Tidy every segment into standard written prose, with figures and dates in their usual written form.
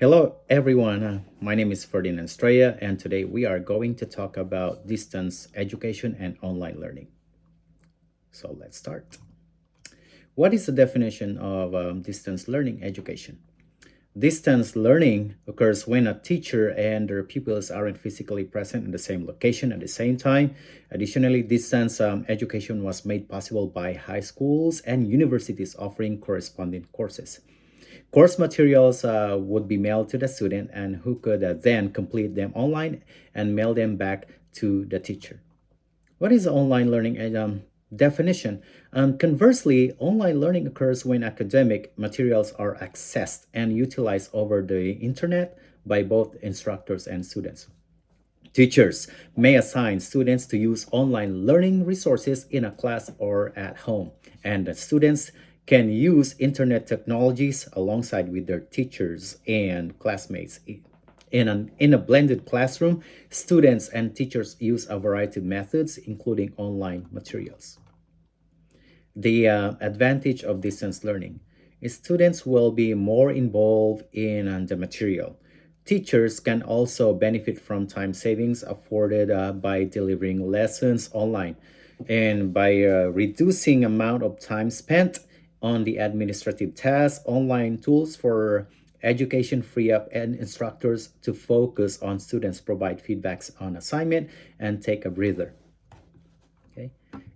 Hello, everyone. My name is Ferdinand Straya, and today we are going to talk about distance education and online learning. So let's start. What is the definition of distance learning education? Distance learning occurs when a teacher and their pupils aren't physically present in the same location at the same time. Additionally, distance education was made possible by high schools and universities offering corresponding courses. Course materials would be mailed to the student and who could then complete them online and mail them back to the teacher. What is online learning definition? Conversely, online learning occurs when academic materials are accessed and utilized over the internet by both instructors and students. Teachers may assign students to use online learning resources in a class or at home, and the students can use internet technologies alongside with their teachers and classmates. In a blended classroom, students and teachers use a variety of methods, including online materials. The advantage of distance learning is students will be more involved in the material. Teachers can also benefit from time savings afforded by delivering lessons online and by reducing amount of time spent on the administrative tasks. Online tools for education free up and instructors to focus on students, provide feedbacks on assignment, and take a breather. Okay.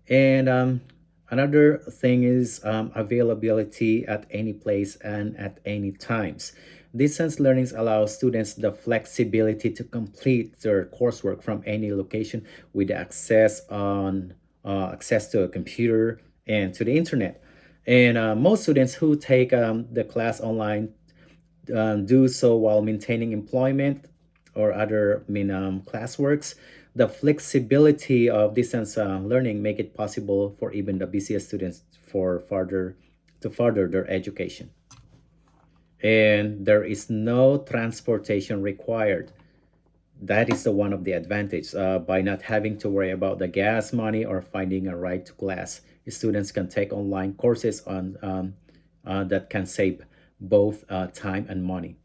And another thing is availability at any place and at any times. Distance learning allows students the flexibility to complete their coursework from any location with access to a computer and to the internet. And most students who take the class online do so while maintaining employment or other classworks. The flexibility of distance learning make it possible for even the busiest students to further their education. And there is no transportation required. That is the one of the advantage. By not having to worry about the gas money or finding a ride to class, students can take online courses on that can save both time and money.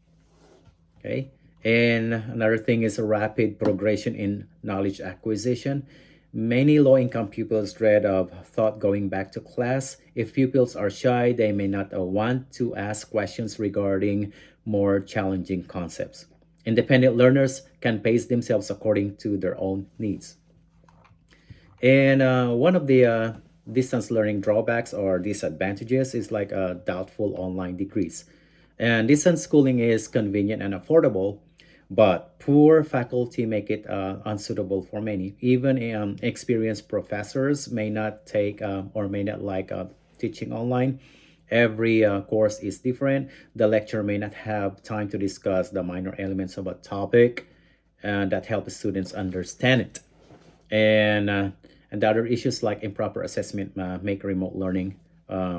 Okay. And another thing is a rapid progression in knowledge acquisition. Many low-income pupils dread of thought going back to class. If pupils are shy, they may not want to ask questions regarding more challenging concepts. Independent learners can pace themselves according to their own needs. And one of the distance learning drawbacks or disadvantages is like doubtful online degrees. And distance schooling is convenient and affordable, but poor faculty make it unsuitable for many. Even experienced professors may not take or may not like teaching online. Every course is different. The lecturer may not have time to discuss the minor elements of a topic and that help students understand it. And the other issues like improper assessment make remote learning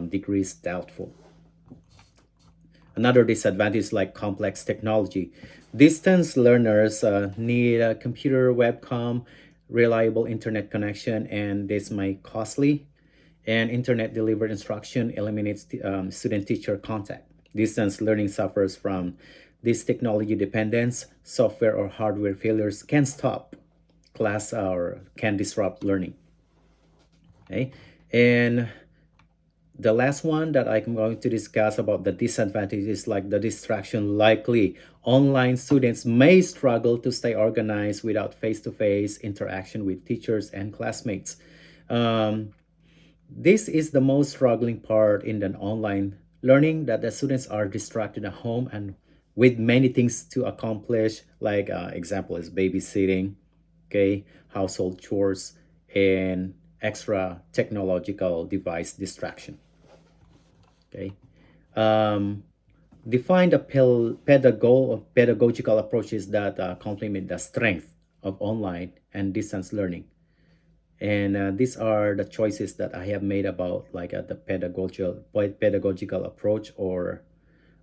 degrees doubtful. Another disadvantage like complex technology. Distance learners need a computer, webcam, reliable internet connection, and this may costly. And internet delivered instruction eliminates student teacher contact. Distance learning suffers from this technology dependence. Software or hardware failures can stop class or can disrupt learning. Okay. And the last one that I'm going to discuss about the disadvantage is like the distraction likely. Online students may struggle to stay organized without face-to-face interaction with teachers and classmates. Um, this is the most struggling part in the online learning, that the students are distracted at home and with many things to accomplish, like example is babysitting, okay, household chores, and extra technological device distraction. Okay. Um, Define the pedagogical approaches that complement the strength of online and distance learning. And these are the choices that I have made about like the pedagogical approach, or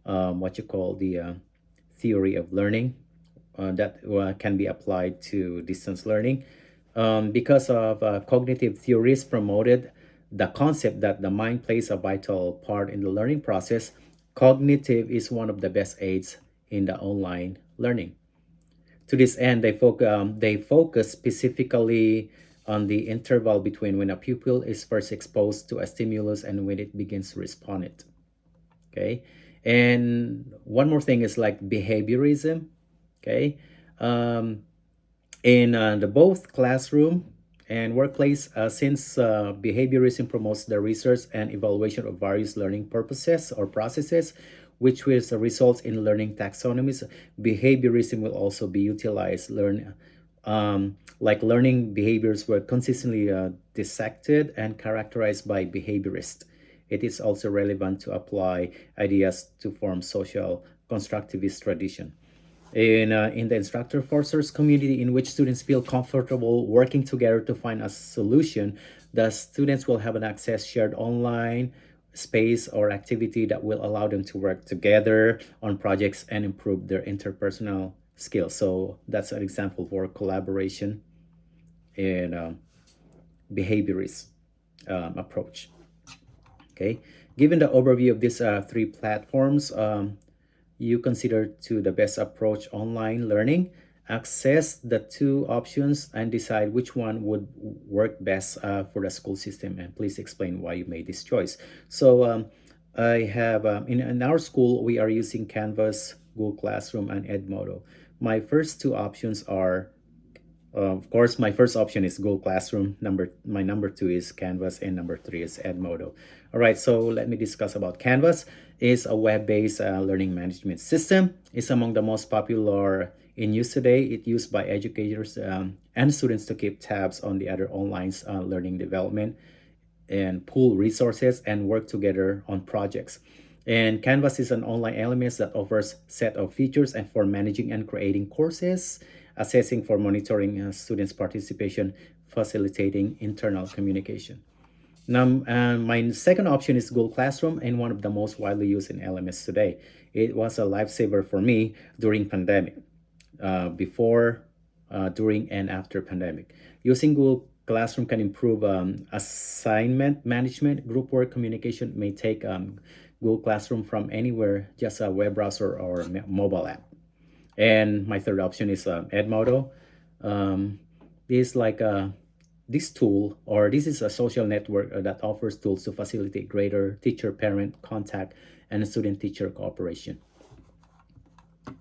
what you call the theory of learning that can be applied to distance learning. Because of cognitive theories promoted the concept that the mind plays a vital part in the learning process. Cognitive is one of the best aids in the online learning. To this end, they focus specifically on the interval between when a pupil is first exposed to a stimulus and when it begins to respond it. Okay, and one more thing is like behaviorism. Okay, um, in the both classroom and workplace, since behaviorism promotes the research and evaluation of various learning purposes or processes, which will result in learning taxonomies, behaviorism will also be utilized. Like learning behaviors were consistently dissected and characterized by behaviorists. It is also relevant to apply ideas to form social constructivist tradition in the instructor forcers community in which students feel comfortable working together to find a solution. The students will have an access shared online space or activity that will allow them to work together on projects and improve their interpersonal skills. So that's an example for collaboration and behaviorist approach. Okay, given the overview of these three platforms, you consider to the best approach online learning, access the two options and decide which one would work best for the school system, and please explain why you made this choice. So I have in our school we are using Canvas, Google Classroom, and Edmodo. My first two options are of course, my first option is Google Classroom. My number two is Canvas, and number three is Edmodo. All right, so let me discuss about Canvas. It's a web-based learning management system. It's among the most popular in use today. It's used by educators and students to keep tabs on the other online learning development and pool resources and work together on projects. And Canvas is an online LMS that offers set of features and for managing and creating courses, assessing for monitoring students' participation, facilitating internal communication. Now, my second option is Google Classroom, and one of the most widely used in LMS today. It was a lifesaver for me during pandemic, before, during, and after pandemic. Using Google Classroom can improve assignment management, group work, communication. May take Google Classroom from anywhere, just a web browser or mobile app. And my third option is Edmodo. This like this tool, or this is a social network that offers tools to facilitate greater teacher-parent contact and student-teacher cooperation.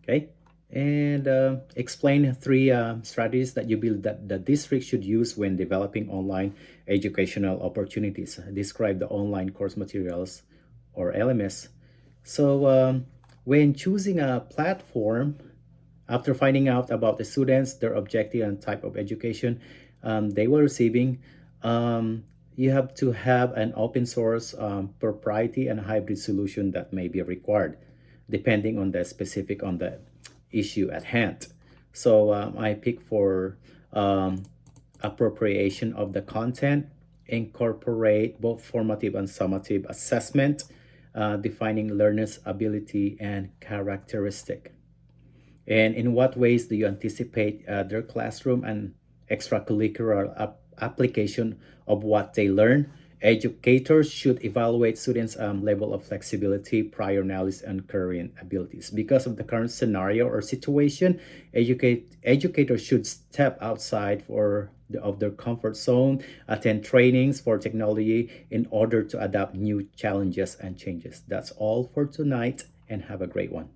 Okay, and explain three strategies that you believe that the district should use when developing online educational opportunities. Describe the online course materials or LMS. So when choosing a platform, after finding out about the students, their objective and type of education they were receiving, you have to have an open source, proprietary, and hybrid solution that may be required, depending on the specific on the issue at hand. So I pick for appropriation of the content, incorporate both formative and summative assessment, defining learners' ability and characteristic. And in what ways do you anticipate their classroom and extracurricular application of what they learn? Educators should evaluate students' level of flexibility, prior knowledge, and current abilities. Because of the current scenario or situation, educators should step outside of their comfort zone, attend trainings for technology in order to adapt new challenges and changes. That's all for tonight, and have a great one.